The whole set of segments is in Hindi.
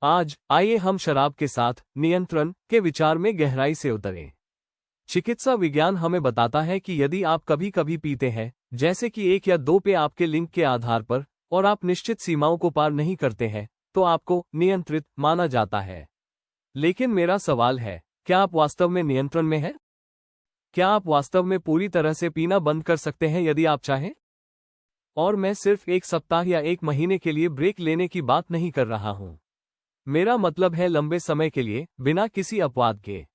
आज आइए हम शराब के साथ नियंत्रण के विचार में गहराई से उतरें। चिकित्सा विज्ञान हमें बताता है कि यदि आप कभी कभी पीते हैं, जैसे कि 1 या 2 पे आपके लिंग के आधार पर, और आप निश्चित सीमाओं को पार नहीं करते हैं, तो आपको नियंत्रित माना जाता है। लेकिन मेरा सवाल है, क्या आप वास्तव में नियंत्रण में हैं? क्या आप वास्तव में पूरी तरह से पीना बंद कर सकते हैं यदि आप चाहें? और मैं सिर्फ 1 सप्ताह या 1 महीने के लिए ब्रेक लेने की बात नहीं कर रहा हूं। मेरा मतलब है लंबे समय के लिए, बिना किसी अपवाद के।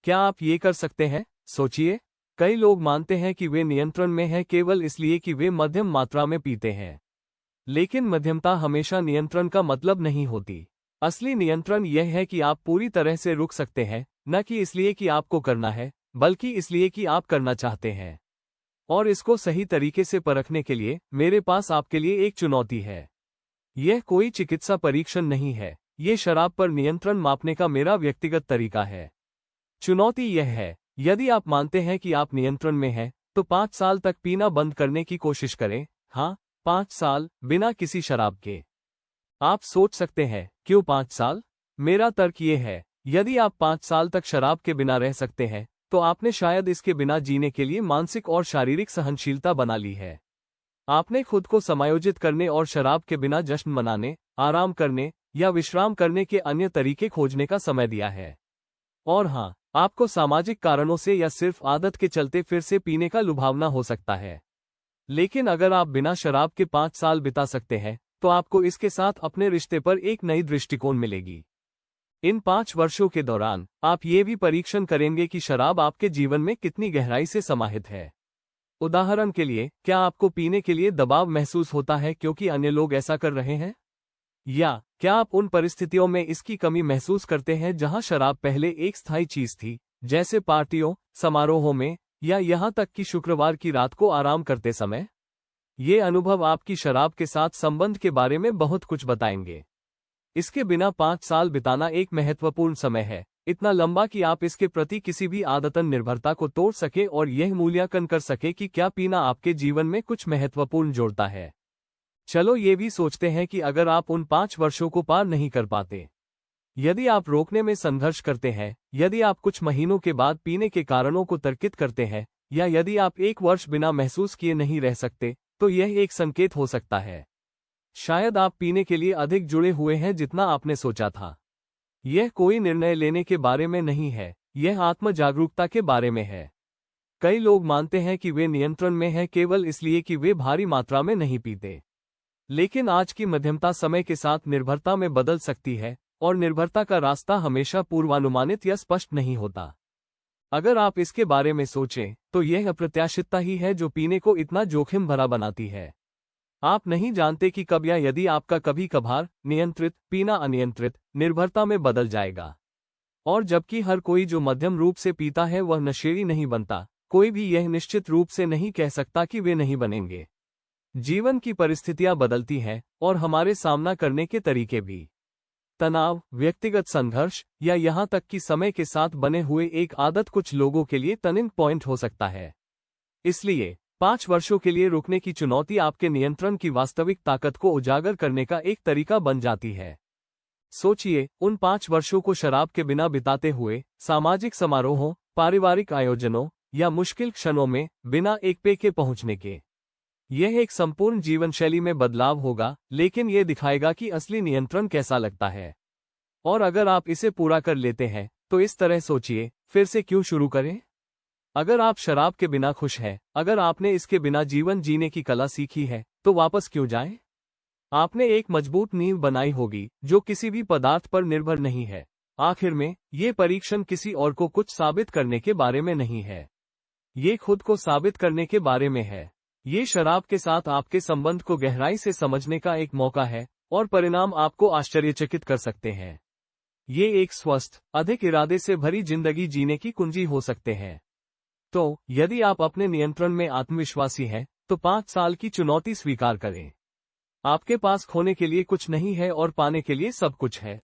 क्या आप ये कर सकते हैं? सोचिए, कई लोग मानते हैं कि वे नियंत्रण में हैं केवल इसलिए कि वे मध्यम मात्रा में पीते हैं। लेकिन मध्यमता हमेशा नियंत्रण का मतलब नहीं होती। असली नियंत्रण यह है कि आप पूरी तरह से रुक सकते हैं, न कि इसलिए कि आपको करना है, बल्कि इसलिए कि आप करना चाहते हैं। और इसको सही तरीके से परखने के लिए मेरे पास आपके लिए एक चुनौती है। यह कोई चिकित्सा परीक्षण नहीं है, ये शराब पर नियंत्रण मापने का मेरा व्यक्तिगत तरीका है। चुनौती यह है, यदि आप मानते हैं कि आप नियंत्रण में हैं, तो 5 साल तक पीना बंद करने की कोशिश करें। हाँ, 5 साल, बिना किसी शराब के। आप सोच सकते हैं, क्यों 5 साल? मेरा तर्क ये है, यदि आप 5 साल तक शराब के बिना रह सकते हैं, तो आपने शायद इसके बिना जीने के लिए मानसिक और शारीरिक सहनशीलता बना ली है। आपने खुद को समायोजित करने और शराब के बिना जश्न मनाने, आराम करने या विश्राम करने के अन्य तरीके खोजने का समय दिया है। और हाँ, आपको सामाजिक कारणों से या सिर्फ आदत के चलते फिर से पीने का लुभावना हो सकता है। लेकिन अगर आप बिना शराब के 5 साल बिता सकते हैं, तो आपको इसके साथ अपने रिश्ते पर एक नई दृष्टिकोण मिलेगी। इन 5 वर्षों के दौरान आप ये भी परीक्षण करेंगे कि शराब आपके जीवन में कितनी गहराई से समाहित है। उदाहरण के लिए, क्या आपको पीने के लिए दबाव महसूस होता है क्योंकि अन्य लोग ऐसा कर रहे हैं? या क्या आप उन परिस्थितियों में इसकी कमी महसूस करते हैं जहां शराब पहले एक स्थायी चीज थी, जैसे पार्टियों, समारोहों में, या यहां तक कि शुक्रवार की रात को आराम करते समय? ये अनुभव आपकी शराब के साथ संबंध के बारे में बहुत कुछ बताएंगे। इसके बिना 5 साल बिताना एक महत्वपूर्ण समय है, इतना लंबा कि आप इसके प्रति किसी भी आदतन निर्भरता को तोड़ सके और यह मूल्यांकन कर सके कि क्या पीना आपके जीवन में कुछ महत्वपूर्ण जोड़ता है। चलो ये भी सोचते हैं कि अगर आप उन 5 वर्षों को पार नहीं कर पाते, यदि आप रोकने में संघर्ष करते हैं, यदि आप कुछ महीनों के बाद पीने के कारणों को तर्कित करते हैं, या यदि आप 1 वर्ष बिना महसूस किए नहीं रह सकते, तो यह एक संकेत हो सकता है। शायद आप पीने के लिए अधिक जुड़े हुए हैं जितना आपने सोचा था। यह कोई निर्णय लेने के बारे में नहीं है, यह आत्म जागरूकता के बारे में है। कई लोग मानते हैं कि वे नियंत्रण में हैं केवल इसलिए कि वे भारी मात्रा में नहीं पीते। लेकिन आज की मध्यमता समय के साथ निर्भरता में बदल सकती है, और निर्भरता का रास्ता हमेशा पूर्वानुमानित या स्पष्ट नहीं होता। अगर आप इसके बारे में सोचें, तो यह अप्रत्याशितता ही है जो पीने को इतना जोखिम भरा बनाती है। आप नहीं जानते कि कब या यदि आपका कभी कभार नियंत्रित पीना अनियंत्रित निर्भरता में बदल जाएगा। और जबकि हर कोई जो मध्यम रूप से पीता है वह नशेड़ी नहीं बनता, कोई भी यह निश्चित रूप से नहीं कह सकता कि वे नहीं बनेंगे। जीवन की परिस्थितियां बदलती हैं, और हमारे सामना करने के तरीके भी। तनाव, व्यक्तिगत संघर्ष, या यहां तक कि समय के साथ बने हुए एक आदत कुछ लोगों के लिए टर्निंग पॉइंट हो सकता है। इसलिए 5 वर्षों के लिए रुकने की चुनौती आपके नियंत्रण की वास्तविक ताकत को उजागर करने का एक तरीका बन जाती है। सोचिए, उन 5 वर्षों को शराब के बिना बिताते हुए, सामाजिक समारोहों, पारिवारिक आयोजनों, या मुश्किल क्षणों में बिना एक पे के पहुंचने के। यह एक संपूर्ण जीवन शैली में बदलाव होगा, लेकिन यह दिखाएगा कि असली नियंत्रण कैसा लगता है। और अगर आप इसे पूरा कर लेते हैं, तो इस तरह सोचिए, फिर से क्यों शुरू करें? अगर आप शराब के बिना खुश हैं, अगर आपने इसके बिना जीवन जीने की कला सीखी है, तो वापस क्यों जाएं? आपने एक मजबूत नींव बनाई होगी, जो किसी भी पदार्थ पर निर्भर नहीं है। आखिर में, ये परीक्षण किसी और को कुछ साबित करने के बारे में नहीं है। ये खुद को साबित करने के बारे में है। ये शराब के साथ आपके संबंध को गहराई से समझने का एक मौका है, और परिणाम आपको आश्चर्यचकित कर सकते हैं। ये एक स्वस्थ, अधिक इरादे से भरी जिंदगी जीने की कुंजी हो सकते हैं। तो, यदि आप अपने नियंत्रण में आत्मविश्वासी हैं, तो 5 साल की चुनौती स्वीकार करें। आपके पास खोने के लिए कुछ नहीं है और पाने के लिए सब कुछ है।